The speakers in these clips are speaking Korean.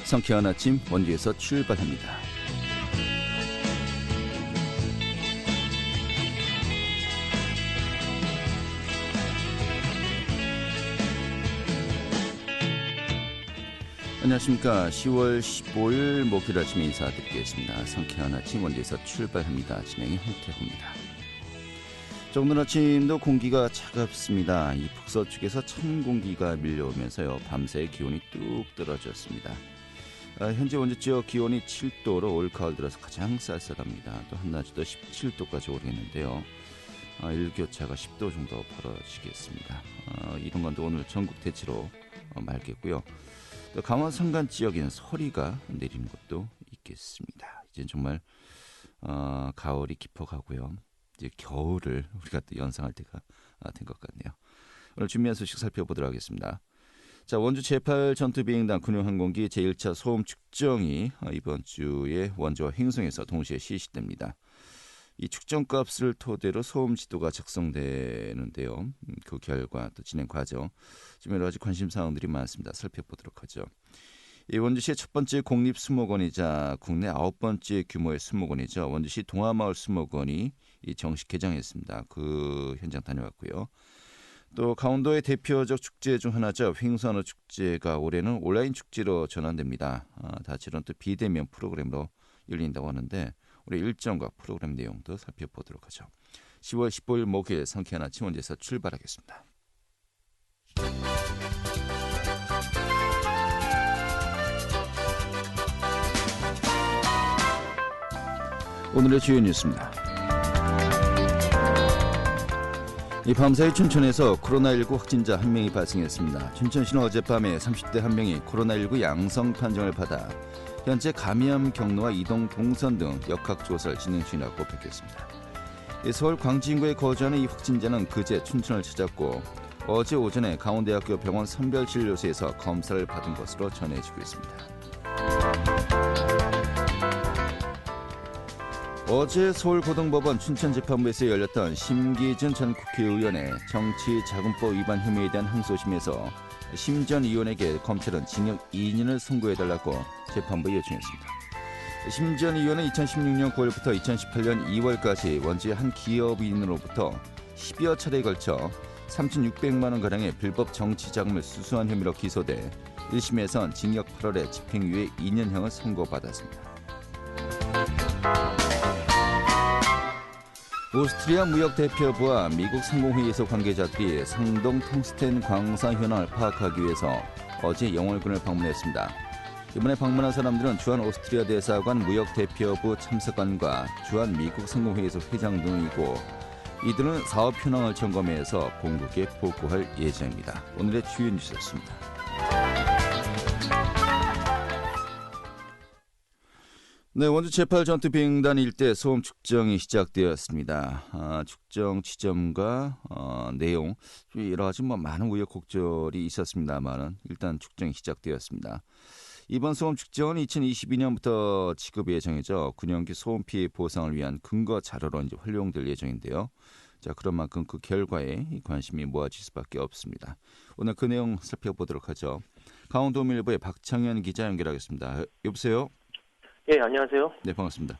상쾌한 아침 원주에서 출발합니다. 안녕하십니까. 10월 15일 목요일 아침에 인사드리겠습니다. 상쾌한 아침 원주에서 출발합니다. 진행의 홍태호입니다. 오늘 아침도 공기가 차갑습니다. 이 북서쪽에서 찬 공기가 밀려오면서요. 밤새 기온이 뚝 떨어졌습니다. 현재 원주 지역 기온이 7도로 올 가을 들어서 가장 쌀쌀합니다. 또 한낮에도 17도까지 오르겠는데요. 일교차가 10도 정도 벌어지겠습니다. 이런 건도 오늘 전국 대체로 맑겠고요. 또 강원 산간 지역에는 서리가 내리는 것도 있겠습니다. 이제 정말 가을이 깊어가고요. 이제 겨울을 우리가 또 연상할 때가 된 것 같네요. 오늘 준비한 소식 살펴보도록 하겠습니다. 자, 원주 제8 전투비행단 군용항공기 제1차 소음 측정이 이번 주에 원주와 횡성에서 동시에 실시됩니다. 이 측정값을 토대로 소음 지도가 작성되는데요. 그 결과 또 진행 과정, 지금 여러 가지 관심 사항들이 많습니다. 살펴보도록 하죠. 이 원주시의 첫 번째 공립수목원이자 국내 9번째 규모의 수목원이죠. 원주시 동화마을 수목원이 정식 개장했습니다. 그 현장 다녀왔고요. 또 강원도의 대표적 축제 중 하나죠. 횡성한어 축제가 올해는 온라인 축제로 전환됩니다. 다채로운 또 비대면 프로그램으로 열린다고 하는데 우리 일정과 프로그램 내용도 살펴보도록 하죠. 10월 15일 목요일 상쾌한 아침 원주에서 출발하겠습니다. 오늘의 주요 뉴스입니다. 이 밤사이 춘천에서 코로나19 확진자 1명이 발생했습니다. 춘천시는 어젯밤에 30대 1명이 코로나19 양성 판정을 받아 현재 감염 경로와 이동 동선 등 역학조사를 진행 중이라고 밝혔습니다. 서울 광주 인구에 거주하는 이 확진자는 그제 춘천을 찾았고 어제 오전에 강원대학교 병원 선별진료소에서 검사를 받은 것으로 전해지고 있습니다. 어제 서울고등법원 춘천재판부에서 열렸던 심기준 전 국회의원의 정치자금법 위반 혐의에 대한 항소심에서 심 전 의원에게 검찰은 징역 2년을 선고해달라고 재판부에 요청했습니다. 심 전 의원은 2016년 9월부터 2018년 2월까지 원주의 한 기업인으로부터 10여 차례에 걸쳐 3,600만 원가량의 불법 정치자금을 수수한 혐의로 기소돼 1심에선 징역 8월에 집행유예 2년형을 선고받았습니다. 오스트리아 무역대표부와 미국 상공회의소 관계자들이 상동 텅스텐 광산 현황을 파악하기 위해서 어제 영월군을 방문했습니다. 이번에 방문한 사람들은 주한 오스트리아 대사관 무역대표부 참석관과 주한 미국 상공회의소 회장 등이고 이들은 사업 현황을 점검해서 본국에 보고할 예정입니다. 오늘의 주요 뉴스였습니다. 네, 원주 제8 전투비행단 일대 소음 측정이 시작되었습니다. 측정 지점과 내용 여러 가지 많은 우여곡절이 있었습니다만 일단 측정이 시작되었습니다. 이번 소음 측정은 2022년부터 지급 예정이죠. 군용기 소음 피해 보상을 위한 근거 자료로 이제 활용될 예정인데요. 자, 그런 만큼 그 결과에 관심이 모아질 수밖에 없습니다. 오늘 그 내용 살펴보도록 하죠. 강원도밀보의 박창현 기자 연결하겠습니다. 여보세요? 예, 안녕하세요. 네, 반갑습니다.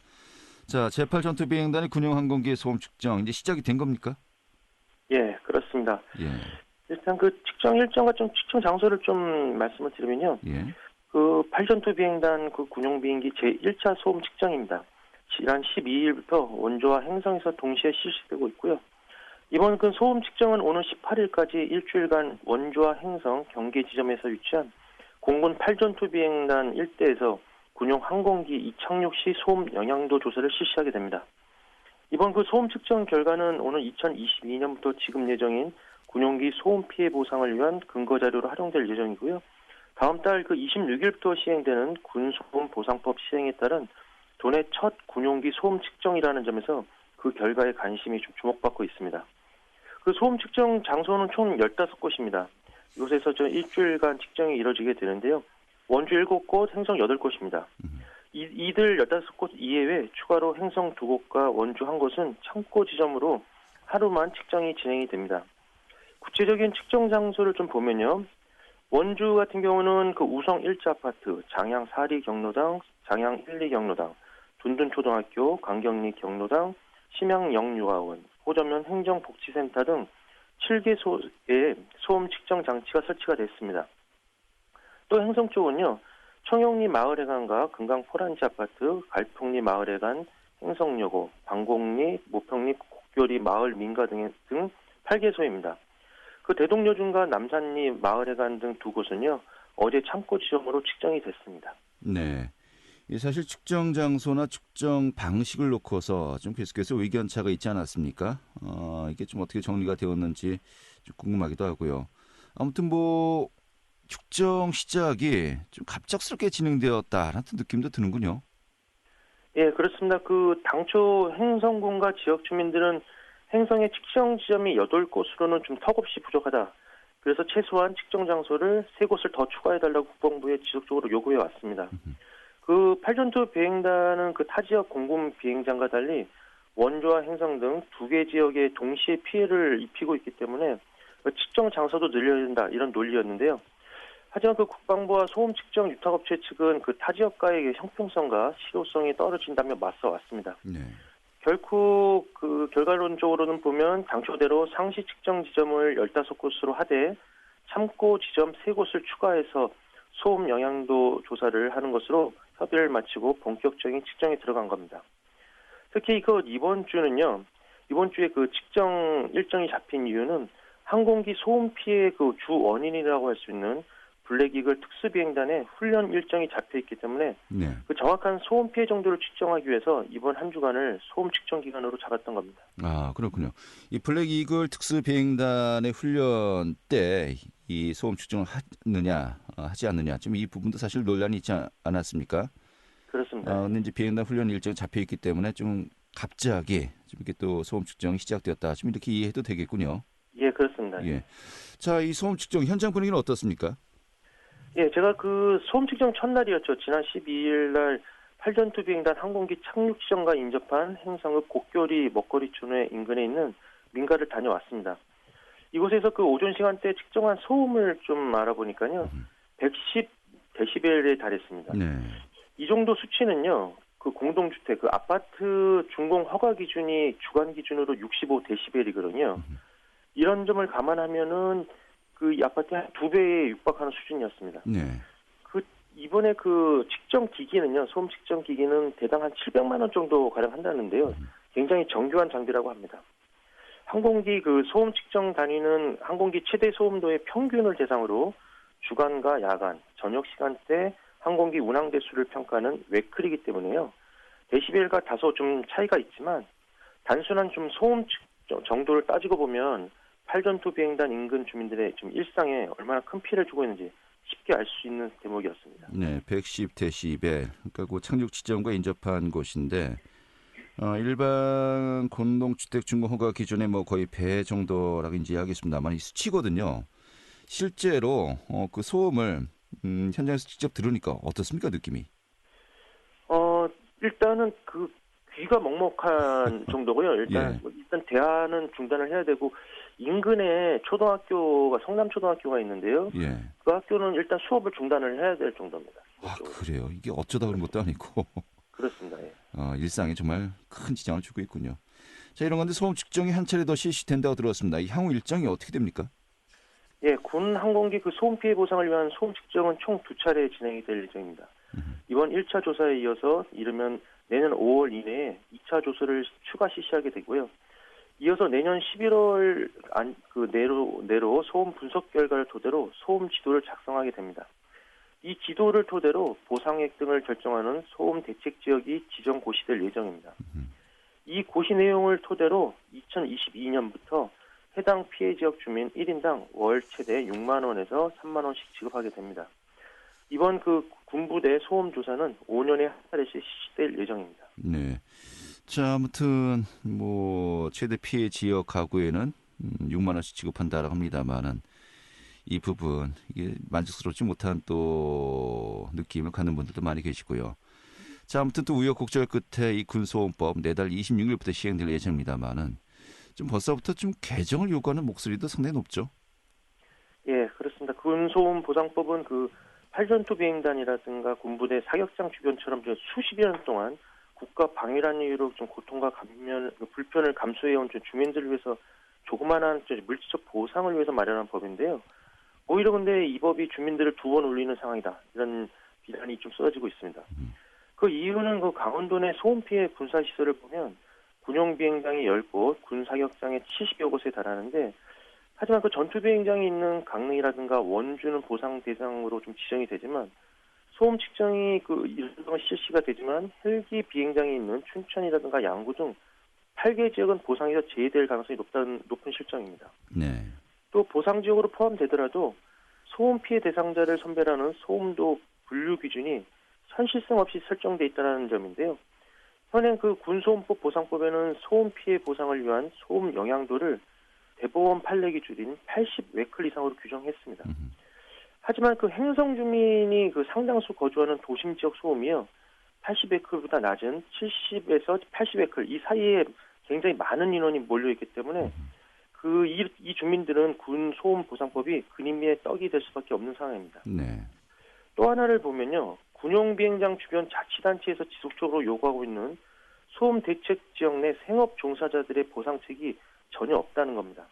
자, 제8 전투비행단의 군용항공기의 소음 측정 이제 시작이 된 겁니까? 예, 그렇습니다. 예. 일단 그 측정 일정과 좀 측정 장소를 좀 말씀을 드리면요. 예. 그 8전투비행단 그 군용비행기 제1차 소음 측정입니다. 지난 12일부터 원주와 횡성에서 동시에 실시되고 있고요. 이번 그 소음 측정은 오는 18일까지 일주일간 원주와 횡성 경계 지점에서 위치한 공군 8전투비행단 일대에서 군용 항공기 이착륙 시 소음 영향도 조사를 실시하게 됩니다. 이번 그 소음 측정 결과는 오늘 2022년부터 지급 예정인 군용기 소음 피해 보상을 위한 근거 자료로 활용될 예정이고요. 다음 달 그 26일부터 시행되는 군소음 보상법 시행에 따른 도내 첫 군용기 소음 측정이라는 점에서 그 결과에 관심이 좀 주목받고 있습니다. 그 소음 측정 장소는 총 15곳입니다. 이곳에서 일주일간 측정이 이뤄지게 되는데요. 원주 7곳, 횡성 8곳입니다. 이들 15곳 이외에 추가로 횡성 2곳과 원주 1곳은 창고 지점으로 하루만 측정이 진행이 됩니다. 구체적인 측정 장소를 좀 보면요. 원주 같은 경우는 그 우성 1자 아파트, 장양 4리 경로당, 장양 1, 2 경로당, 둔둔 초등학교, 강경리 경로당, 심양 영유아원, 호전면 행정복지센터 등 7개소에 소음 측정 장치가 설치가 됐습니다. 또 행성 쪽은요, 청영리 마을회관과 금강 포란지 아파트, 갈풍리 마을회관, 행성여고, 방곡리, 모평리, 곡교리 마을 민가 등 8개소입니다. 그 대동여중과 남산리 마을회관 등 두 곳은요, 어제 참고 지점으로 측정이 됐습니다. 네. 사실 측정 장소나 측정 방식을 놓고서 좀 계속해서 의견차가 있지 않았습니까? 이게 좀 어떻게 정리가 되었는지 좀 궁금하기도 하고요. 아무튼 뭐 측정 시작이 좀 갑작스럽게 진행되었다라는 느낌도 드는군요. 예, 그렇습니다. 그 당초 행성군과 지역 주민들은 행성의 측정 지점이 8곳으로는 좀 턱없이 부족하다. 그래서 최소한 측정 장소를 3곳을 더 추가해달라고 국방부에 지속적으로 요구해 왔습니다. 그 8전투 비행단은 그 타 지역 공군 비행장과 달리 원주와 행성 등 2개 지역에 동시에 피해를 입히고 있기 때문에 측정 장소도 늘려야 된다 이런 논리였는데요. 하지만 그 국방부와 소음 측정 유탁업체 측은 그 타 지역과의 형평성과 실효성이 떨어진다며 맞서 왔습니다. 네. 결국 그 결과론적으로는 보면 당초대로 상시 측정 지점을 15곳으로 하되 참고 지점 3곳을 추가해서 소음 영향도 조사를 하는 것으로 협의를 마치고 본격적인 측정에 들어간 겁니다. 특히 이번 주에 그 측정 일정이 잡힌 이유는 항공기 소음 피해 그 주 원인이라고 할 수 있는 블랙이글 특수비행단의 훈련 일정이 잡혀 있기 때문에 네. 그 정확한 소음 피해 정도를 측정하기 위해서 이번 한 주간을 소음 측정 기간으로 잡았던 겁니다. 아, 그렇군요. 이 블랙 이글 특수 비행단의 훈련 때 이 소음 측정을 하느냐, 하지 않느냐, 좀 이 부분도 사실 논란이 있지 않았습니까? 그렇습니다. 근데 이제 비행단 훈련 일정이 잡혀 있기 때문에 좀 갑자기 좀 이렇게 또 소음 측정이 시작되었다. 좀 이렇게 이해해도 되겠군요. 예, 그렇습니다. 예. 자, 이 소음 측정 현장 분위기는 어떻습니까? 예, 제가 그 소음 측정 첫날이었죠. 지난 12일 날 8전투 비행단 항공기 착륙 지점과 인접한 행성의 곡교리 먹거리촌의 인근에 있는 민가를 다녀왔습니다. 이곳에서 그 오전 시간대 측정한 소음을 좀 알아보니까요. 110데시벨에 달했습니다. 네. 이 정도 수치는요. 그 공동주택, 그 아파트 준공 허가 기준이 주간 기준으로 65데시벨이거든요. 이런 점을 감안하면은 그 이 아파트 한 2배에 육박하는 수준이었습니다. 네. 이번에 그 측정 기기는요, 소음 측정 기기는 대당 한 700만 원 정도 가량 한다는데요. 굉장히 정교한 장비라고 합니다. 항공기 그 소음 측정 단위는 항공기 최대 소음도의 평균을 대상으로 주간과 야간, 저녁 시간대 항공기 운항 대수를 평가하는 웨클이기 때문에요. 데시벨과 다소 좀 차이가 있지만 단순한 좀 소음 측정 정도를 따지고 보면 8전투 비행단 인근 주민들의 좀 일상에 얼마나 큰 피해를 주고 있는지 쉽게 알 수 있는 대목이었습니다. 네, 110데시벨. 그러니까 그 착륙 지점과 인접한 곳인데 일반 공동주택 준공 허가 기준의 뭐 거의 배 정도라고 이제 이야기했습니다만 이 수치거든요. 실제로 그 소음을 현장에서 직접 들으니까 어떻습니까, 느낌이? 일단은 그 귀가 먹먹한 정도고요. 일단 대화는 중단을 해야 되고 인근에 초등학교가 성남초등학교가 있는데요. 예. 그 학교는 일단 수업을 중단을 해야 될 정도입니다. 아, 그래요. 이게 어쩌다 그런 것도 아니고. 그렇습니다. 예. 일상에 정말 큰 지장을 주고 있군요. 자, 이런 건데 소음 측정이 한 차례 더 실시된다고 들었습니다. 이 향후 일정이 어떻게 됩니까? 예, 군 항공기 그 소음 피해 보상을 위한 소음 측정은 총 2차례 진행이 될 예정입니다. 이번 1차 조사에 이어서 이르면 내년 5월 이내에 2차 조사를 추가 실시하게 되고요. 이어서 내년 11월 내로 소음 분석 결과를 토대로 소음 지도를 작성하게 됩니다. 이 지도를 토대로 보상액 등을 결정하는 소음 대책 지역이 지정 고시될 예정입니다. 이 고시 내용을 토대로 2022년부터 해당 피해 지역 주민 1인당 월 최대 6만 원에서 3만 원씩 지급하게 됩니다. 이번 그 군부대 소음 조사는 5년에 한 차례씩 실시될 예정입니다. 네. 자, 아무튼 뭐 최대 피해 지역 가구에는 6만 원씩 지급한다라고 합니다만은 이 부분 이게 만족스럽지 못한 또 느낌을 갖는 분들도 많이 계시고요. 자, 아무튼 또 우여곡절 끝에 이 군소음법 내달 26일부터 시행될 예정입니다만은 좀 벌써부터 좀 개정을 요구하는 목소리도 상당히 높죠. 예, 그렇습니다. 군소음 보상법은 그 팔전투 비행단이라든가 군부대 사격장 주변처럼 수십여 년 동안 국가 방위라는 이유로 좀 고통과 불편을 감수해온 주민들을 위해서 조그마한 물질적 보상을 위해서 마련한 법인데요. 오히려 근데 이 법이 주민들을 두 번 울리는 상황이다. 이런 비난이 좀 쏟아지고 있습니다. 그 이유는 그 강원도 내 소음 피해 군사 시설을 보면 군용 비행장이 10곳, 군 사격장에 70여 곳에 달하는데 하지만 그 전투 비행장이 있는 강릉이라든가 원주는 보상 대상으로 좀 지정이 되지만 소음 측정이 일정 실시가 되지만 헬기 비행장이 있는 춘천이라든가 양구 등 8개 지역은 보상에서 제외될 가능성이 높은 실정입니다. 네. 또 보상 지역으로 포함되더라도 소음 피해 대상자를 선별하는 소음도 분류 기준이 현실성 없이 설정돼 있다는 점인데요. 현행 그 군소음법 보상법에는 소음 피해 보상을 위한 소음 영향도를 대법원 판례 기준인 80웨클 이상으로 규정했습니다. 하지만 그 행성 주민이 그 상당수 거주하는 도심 지역 소음이요 80웨클보다 낮은 70에서 80웨클 이 사이에 굉장히 많은 인원이 몰려 있기 때문에 이 주민들은 군 소음 보상법이 근인미의 떡이 될 수밖에 없는 상황입니다. 네. 또 하나를 보면요, 군용 비행장 주변 자치단체에서 지속적으로 요구하고 있는 소음 대책 지역 내 생업 종사자들의 보상책이 전혀 없다는 겁니다.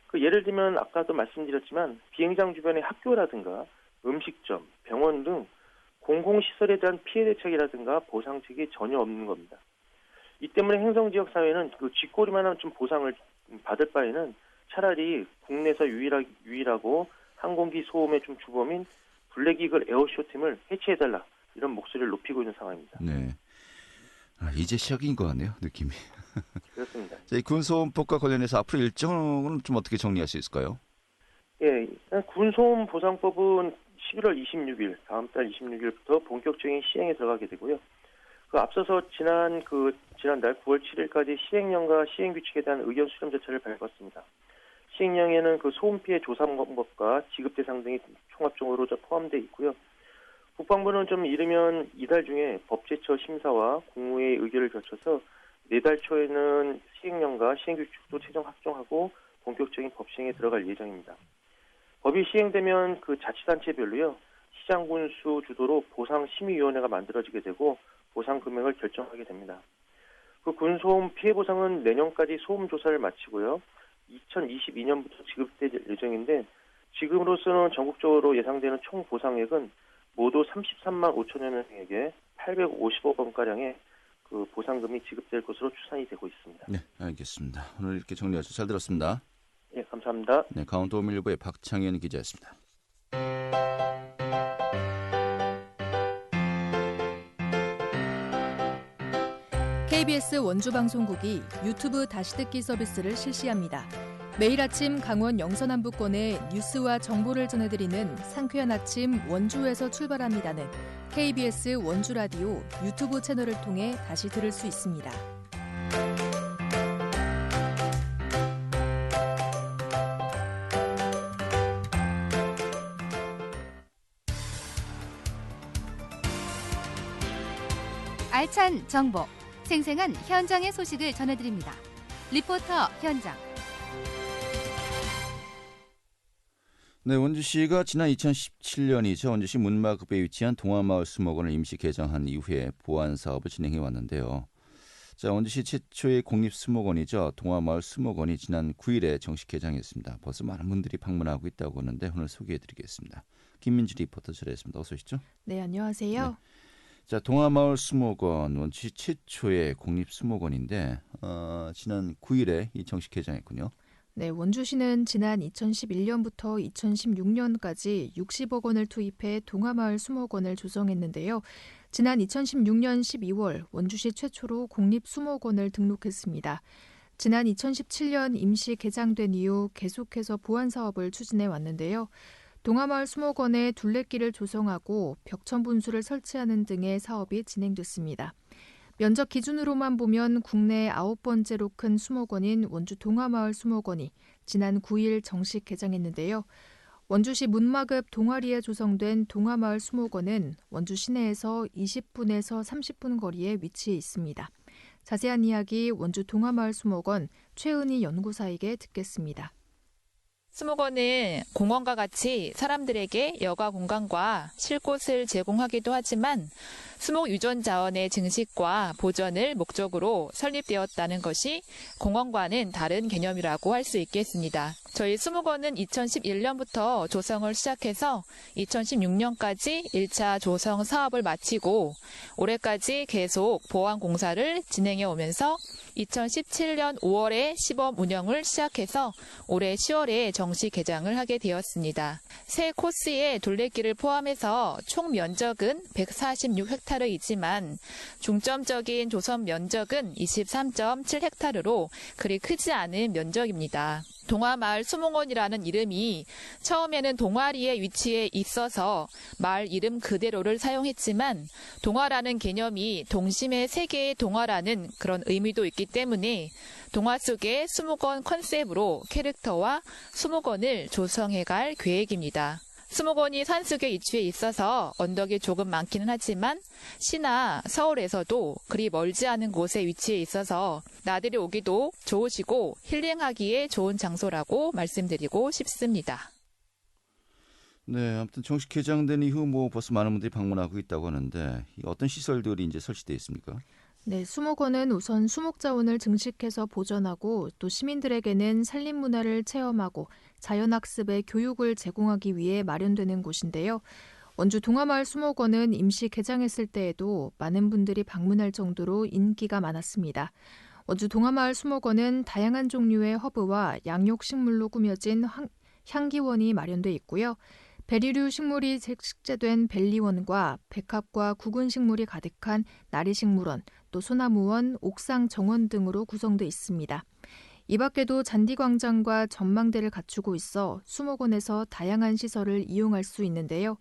그 예를 들면 아까도 말씀드렸지만 비행장 주변의 학교라든가 음식점, 병원 등 공공시설에 대한 피해 대책이라든가 보상책이 전혀 없는 겁니다. 이 때문에 행성지역 사회는 그 쥐꼬리만한 좀 보상을 받을 바에는 차라리 국내에서 유일하고 항공기 소음의 좀 주범인 블랙이글 에어쇼팀을 해체해달라 이런 목소리를 높이고 있는 상황입니다. 네. 이제 시작인 것 같네요, 느낌이. 그렇습니다. 이 군소음법과 관련해서 앞으로 일정은 좀 어떻게 정리할 수 있을까요? 예, 군소음 보상법은 11월 26일, 다음 달 26일부터 본격적인 시행에 들어가게 되고요. 그 앞서서 지난달 9월 7일까지 시행령과 시행 규칙에 대한 의견 수렴 절차를 밟았습니다. 시행령에는 그 소음 피해 조사 방법과 지급 대상 등이 총합적으로 포함되어 있고요. 국방부는 좀 이르면 이달 중에 법제처 심사와 국무회의 의결을 거쳐서 내달 초에는 시행령과 시행규칙도 최종 확정하고 본격적인 법 시행에 들어갈 예정입니다. 법이 시행되면 그 자치단체별로요 시장군수 주도로 보상심의위원회가 만들어지게 되고 보상 금액을 결정하게 됩니다. 그 군소음 피해 보상은 내년까지 소음 조사를 마치고요 2022년부터 지급될 예정인데 지금으로서는 전국적으로 예상되는 총 보상액은 모두 33만 5천여 명에게 850억 원가량의 그 보상금이 지급될 것으로 추산이 되고 있습니다. 네, 알겠습니다. 오늘 이렇게 정리하셔서 잘 들었습니다. 네, 감사합니다. 네, 강원도밀보의 박창현 기자였습니다. KBS 원주방송국이 유튜브 다시 듣기 서비스를 실시합니다. 매일 아침 강원 영서남부권의 뉴스와 정보를 전해드리는 상쾌한 아침 원주에서 출발합니다는 KBS 원주라디오 유튜브 채널을 통해 다시 들을 수 있습니다. 알찬 정보, 생생한 현장의 소식을 전해드립니다. 리포터 현장. 네, 원주시가 지난 2017년이죠. 원주시 문마급에 위치한 동화마을 수목원을 임시 개장한 이후에 보안 사업을 진행해 왔는데요. 자, 원주시 최초의 공립수목원이죠. 동화마을 수목원이 지난 9일에 정식 개장했습니다. 벌써 많은 분들이 방문하고 있다고 하는데 오늘 소개해드리겠습니다. 김민주 리포터 전해드렸습니다. 어서 오시죠. 네, 안녕하세요. 네. 자, 동화마을 수목원 원주시 최초의 공립수목원인데 지난 9일에 이 정식 개장했군요. 네, 원주시는 지난 2011년부터 2016년까지 60억 원을 투입해 동화마을 수목원을 조성했는데요. 지난 2016년 12월 원주시 최초로 공립수목원을 등록했습니다. 지난 2017년 임시 개장된 이후 계속해서 보안 사업을 추진해 왔는데요. 동화마을 수목원에 둘레길을 조성하고 벽천 분수를 설치하는 등의 사업이 진행됐습니다. 면적 기준으로만 보면 국내 9번째로 큰 수목원인 원주 동화마을 수목원이 지난 9일 정식 개장했는데요. 원주시 문마급 동아리에 조성된 동화마을 수목원은 원주 시내에서 20분에서 30분 거리에 위치해 있습니다. 자세한 이야기 원주 동화마을 수목원 최은희 연구사에게 듣겠습니다. 수목원은 공원과 같이 사람들에게 여가 공간과 쉴 곳을 제공하기도 하지만 수목 유전 자원의 증식과 보전을 목적으로 설립되었다는 것이 공원과는 다른 개념이라고 할 수 있겠습니다. 저희 수목원은 2011년부터 조성을 시작해서 2016년까지 1차 조성 사업을 마치고 올해까지 계속 보완 공사를 진행해 오면서 2017년 5월에 시범 운영을 시작해서 올해 10월에 정식 개장을 하게 되었습니다. 새 코스의 둘레길을 포함해서 총 면적은 146헥타르이지만 중점적인 조성 면적은 23.7헥타르로 그리 크지 않은 면적입니다. 동화마을 수목원이라는 이름이 처음에는 동아리의 위치에 있어서 마을 이름 그대로를 사용했지만 동화라는 개념이 동심의 세계의 동화라는 그런 의미도 있기 때문에 동화 속의 수목원 컨셉으로 캐릭터와 수목원을 조성해갈 계획입니다. 수목원이 산속에 위치해 있어서 언덕이 조금 많기는 하지만 시나 서울에서도 그리 멀지 않은 곳에 위치해 있어서 나들이 오기도 좋으시고 힐링하기에 좋은 장소라고 말씀드리고 싶습니다. 네, 아무튼 정식 개장된 이후 벌써 많은 분들이 방문하고 있다고 하는데 어떤 시설들이 이제 설치되어 있습니까? 네, 수목원은 우선 수목자원을 증식해서 보존하고 또 시민들에게는 산림문화를 체험하고 자연학습의 교육을 제공하기 위해 마련되는 곳인데요. 원주 동화마을 수목원은 임시 개장했을 때에도 많은 분들이 방문할 정도로 인기가 많았습니다. 원주 동화마을 수목원은 다양한 종류의 허브와 양육식물로 꾸며진 향기원이 마련돼 있고요. 베리류 식물이 식재된 벨리원과 백합과 구근 식물이 가득한 나리식물원, 또 소나무원, 옥상 정원 등으로 구성돼 있습니다. 이 밖에도 잔디광장과 전망대를 갖추고 있어 수목원에서 다양한 시설을 이용할 수 있는데요.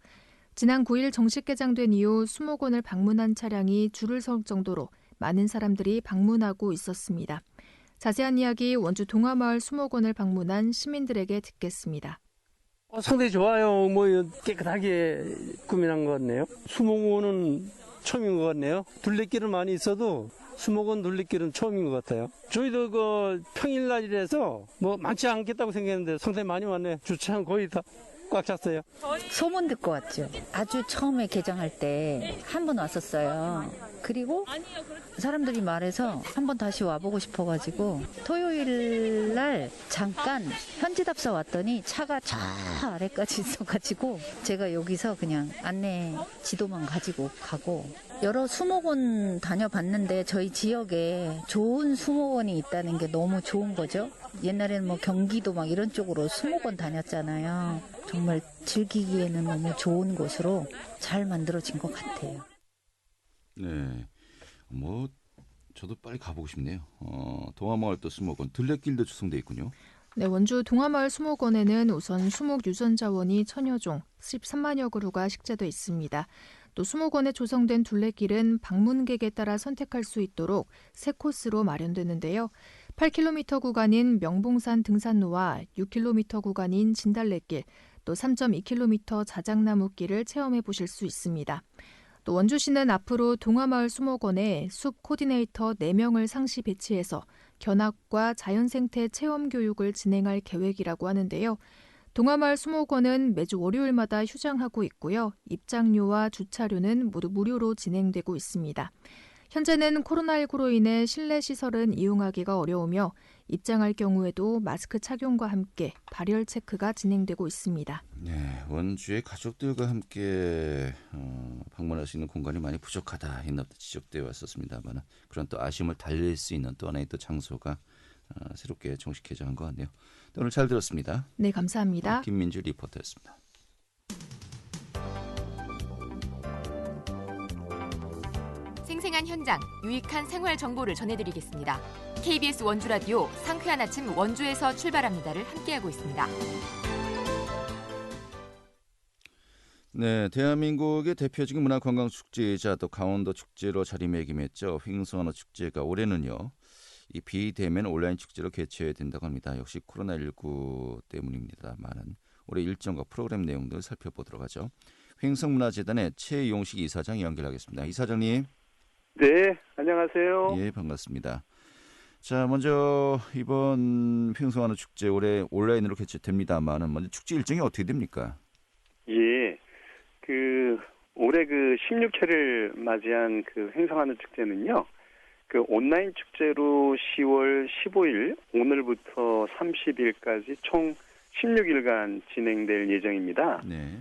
지난 9일 정식 개장된 이후 수목원을 방문한 차량이 줄을 설 정도로 많은 사람들이 방문하고 있었습니다. 자세한 이야기 원주 동화마을 수목원을 방문한 시민들에게 듣겠습니다. 상당히 좋아요. 깨끗하게 꾸며놓은 것 같네요. 수목원은 처음인 것 같네요. 둘레길은 많이 있어도 수목원 둘레길은 처음인 것 같아요. 저희도 평일날이라서 많지 않겠다고 생각했는데 상당히 많이 왔네요. 주차장 거의 다 꽉 찼어요. 소문 듣고 왔죠. 아주 처음에 개장할 때 한 번 왔었어요. 그리고 사람들이 말해서 한번 다시 와보고 싶어가지고 토요일 날 잠깐 현지답사 왔더니 차가 저 아래까지 있어가지고 제가 여기서 그냥 안내 지도만 가지고 가고 여러 수목원 다녀봤는데 저희 지역에 좋은 수목원이 있다는 게 너무 좋은 거죠. 옛날에는 경기도 이런 쪽으로 수목원 다녔잖아요. 정말 즐기기에는 너무 좋은 곳으로 잘 만들어진 것 같아요. 네, 저도 빨리 가보고 싶네요. 동화마을 또 수목원 둘레길도 조성돼 있군요. 네, 원주 동화마을 수목원에는 우선 수목 유전 자원이 1000여 종, 13만여 그루가 식재돼 있습니다. 또 수목원에 조성된 둘레길은 방문객에 따라 선택할 수 있도록 세 코스로 마련되는데요. 8km 구간인 명봉산 등산로와 6km 구간인 진달래길, 또 3.2km 자작나무길을 체험해 보실 수 있습니다. 또 원주시는 앞으로 동화마을 수목원에 숲 코디네이터 4명을 상시 배치해서 견학과 자연생태 체험 교육을 진행할 계획이라고 하는데요. 동화마을 수목원은 매주 월요일마다 휴장하고 있고요. 입장료와 주차료는 모두 무료로 진행되고 있습니다. 현재는 코로나19로 인해 실내 시설은 이용하기가 어려우며 입장할 경우에도 마스크 착용과 함께 발열 체크가 진행되고 있습니다. 네, 원주의 가족들과 함께 방문할 수 있는 공간이 많이 부족하다 옛날부터 지적되어 왔었습니다만 그런 또 아쉬움을 달랠 수 있는 또 하나의 또 장소가 새롭게 정식 개장한 것 같네요. 오늘 잘 들었습니다. 네, 감사합니다. 김민주 리포터였습니다. 생생한 현장, 유익한 생활 정보를 전해드리겠습니다. KBS 원주라디오 상쾌한 아침 원주에서 출발합니다를 함께하고 있습니다. 네, 대한민국의 대표적인 문화관광축제이자 또 강원도 축제로 자리매김했죠. 횡성언어 축제가 올해는요. 이 비대면 온라인 축제로 개최해야 된다고 합니다. 역시 코로나19 때문입니다만 올해 일정과 프로그램 내용들 살펴보도록 하죠. 횡성문화재단의 최용식 이사장 연결하겠습니다. 이사장님. 네, 안녕하세요. 예, 반갑습니다. 자, 먼저 이번 횡성한우 축제 올해 온라인으로 개최됩니다만은 먼저 축제 일정이 어떻게 됩니까? 예, 올해 16회를 맞이한 횡성한우 축제는요. 온라인 축제로 10월 15일 오늘부터 30일까지 총 16일간 진행될 예정입니다. 네.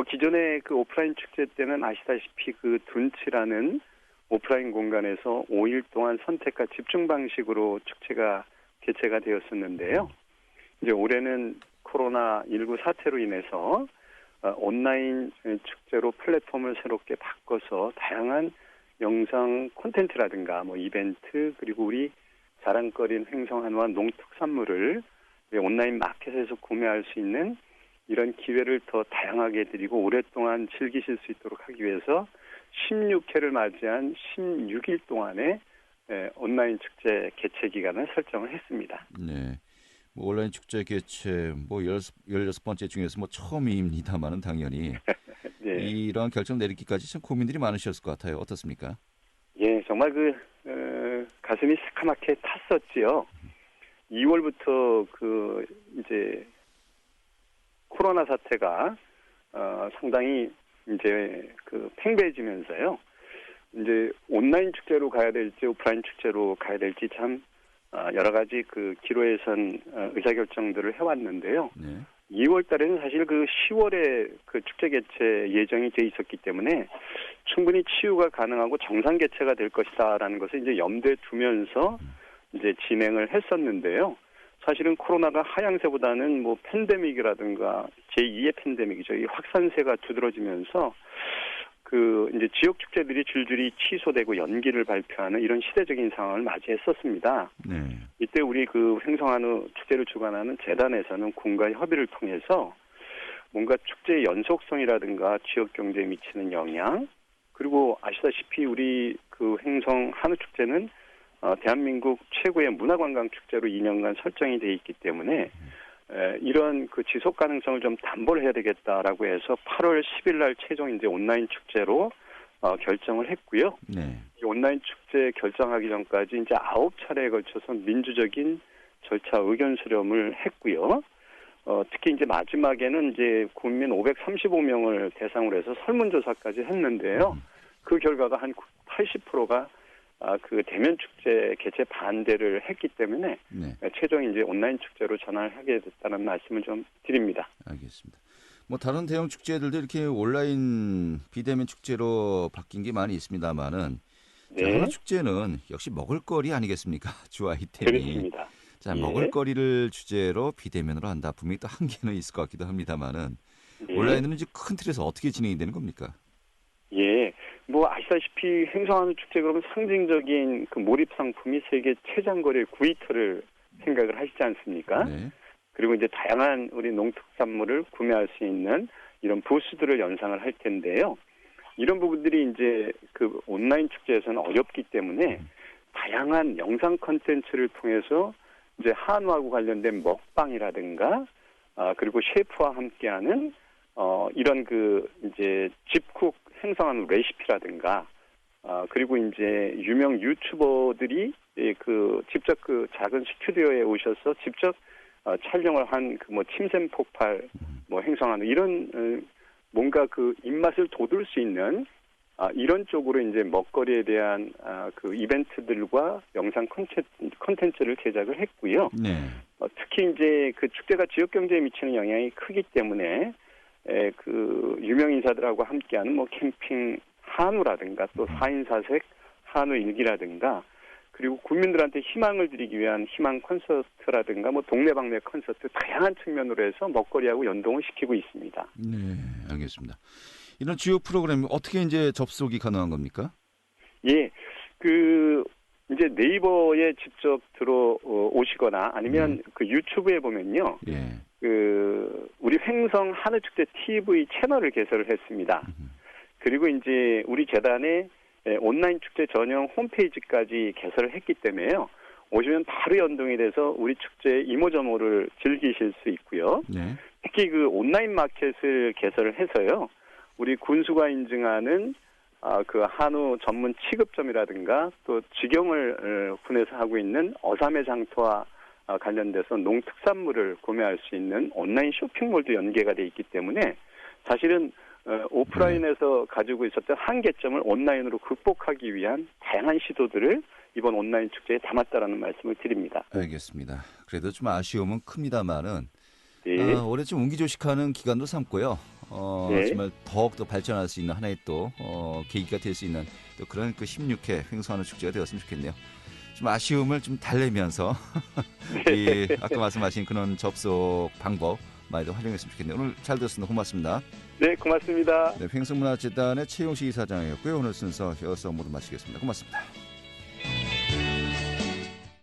기존의 오프라인 축제 때는 아시다시피 둔치라는 오프라인 공간에서 5일 동안 선택과 집중 방식으로 축제가 개최가 되었었는데요. 이제 올해는 코로나19 사태로 인해서 온라인 축제로 플랫폼을 새롭게 바꿔서 다양한 영상 콘텐츠라든가 이벤트 그리고 우리 자랑거리인 횡성한우와 농특산물을 온라인 마켓에서 구매할 수 있는 이런 기회를 더 다양하게 드리고 오랫동안 즐기실 수 있도록 하기 위해서 16회를 맞이한 16일 동안의 온라인 축제 개최 기간을 설정을 했습니다. 네. 온라인 축제 개최 16번째 중에서 처음입니다만은 당연히 네. 이러한 결정 내리기까지 참 고민들이 많으셨을 것 같아요. 어떻습니까? 예, 정말 가슴이 새카맣게 탔었지요. 2월부터 이제 코로나 사태가 상당히 이제 팽배해지면서요. 이제 온라인 축제로 가야 될지 오프라인 축제로 가야 될지 참 여러 가지 기로에선 의사결정들을 해왔는데요. 네. 2월 달에는 사실 10월에 축제 개최 예정이 돼 있었기 때문에 충분히 치유가 가능하고 정상 개최가 될 것이다라는 것을 이제 염두에 두면서 이제 진행을 했었는데요. 사실은 코로나가 하향세보다는 팬데믹이라든가 제2의 팬데믹이죠. 이 확산세가 두드러지면서 이제 지역 축제들이 줄줄이 취소되고 연기를 발표하는 이런 시대적인 상황을 맞이했었습니다. 네. 이때 우리 횡성한우 축제를 주관하는 재단에서는 군과 협의를 통해서 뭔가 축제의 연속성이라든가 지역 경제에 미치는 영향 그리고 아시다시피 우리 횡성한우 축제는 대한민국 최고의 문화관광 축제로 2년간 설정이 돼 있기 때문에 이런 지속 가능성을 좀 담보를 해야 되겠다라고 해서 8월 10일 날 최종 이제 온라인 축제로 결정을 했고요. 네. 이 온라인 축제 결정하기 전까지 이제 9차례에 걸쳐서 민주적인 절차 의견 수렴을 했고요. 특히 이제 마지막에는 이제 국민 535명을 대상으로 해서 설문조사까지 했는데요. 그 결과가 한 80%가 대면 축제 개최 반대를 했기 때문에 네. 최종 이제 온라인 축제로 전환을 하게 됐다는 말씀을 좀 드립니다. 알겠습니다. 다른 대형 축제들도 이렇게 온라인 비대면 축제로 바뀐 게 많이 있습니다만은 네. 한우 축제는 역시 먹을거리 아니겠습니까? 주 아이템이. 그렇습니다. 자, 예. 먹을거리를 주제로 비대면으로 한다. 분명히 또 한계는 있을 것 같기도 합니다만은 네. 온라인은 이제 큰 틀에서 어떻게 진행이 되는 겁니까? 예, 아시다시피 횡성한우 축제 그러면 상징적인 몰입 상품이 세계 최장거리 9위터를 생각을 하시지 않습니까? 네. 그리고 이제 다양한 우리 농특산물을 구매할 수 있는 이런 부스들을 연상을 할 텐데요. 이런 부분들이 이제 온라인 축제에서는 어렵기 때문에 다양한 영상 콘텐츠를 통해서 이제 한우하고 관련된 먹방이라든가 그리고 셰프와 함께하는 이런 이제 집쿡 횡성한우 레시피라든가 그리고 이제 유명 유튜버들이 직접 작은 스튜디오에 오셔서 직접 촬영을 한 침샘 폭발 횡성한우 이런 뭔가 입맛을 돋울 수 있는 이런 쪽으로 이제 먹거리에 대한 이벤트들과 영상 콘텐츠를 제작을 했고요. 네. 특히 이제 축제가 지역 경제에 미치는 영향이 크기 때문에 유명 인사들하고 함께하는 캠핑 한우라든가 또 4인 4색 한우 일기라든가 그리고 국민들한테 희망을 드리기 위한 희망 콘서트라든가 동네방네 콘서트 다양한 측면으로 해서 먹거리하고 연동을 시키고 있습니다. 네, 알겠습니다. 이런 주요 프로그램 어떻게 이제 접속이 가능한 겁니까? 예, 이제 네이버에 직접 들어오시거나 아니면 유튜브에 보면요. 예. 우리 횡성 한우축제 TV 채널을 개설을 했습니다. 그리고 이제 우리 재단의 온라인 축제 전용 홈페이지까지 개설을 했기 때문에요. 오시면 바로 연동이 돼서 우리 축제 이모저모를 즐기실 수 있고요. 네. 특히 온라인 마켓을 개설을 해서요. 우리 군수가 인증하는 그 한우 전문 취급점이라든가 또 직영을 군에서 하고 있는 어삼의 장터와 관련돼서 농특산물을 구매할 수 있는 온라인 쇼핑몰도 연계가 돼 있기 때문에 사실은 오프라인에서 가지고 있었던 한계점을 온라인으로 극복하기 위한 다양한 시도들을 이번 온라인 축제에 담았다라는 말씀을 드립니다. 알겠습니다. 그래도 좀 아쉬움은 큽니다만은 네. 올해 좀 운기조식하는 기간도 삼고요. 네. 정말 더욱더 발전할 수 있는 하나의 또 계기가 될 수 있는 또 그런 그 16회 횡성한우 축제가 되었으면 좋겠네요. 좀 아쉬움을 좀 달래면서 이 아까 말씀하신 그런 접속 방법 많이 더 활용했으면 좋겠네요. 오늘 잘 들었습니다. 고맙습니다. 네, 고맙습니다. 네, 횡성문화재단의 최용식 이사장이었고요. 오늘 순서 여기서 모두 마치겠습니다. 고맙습니다.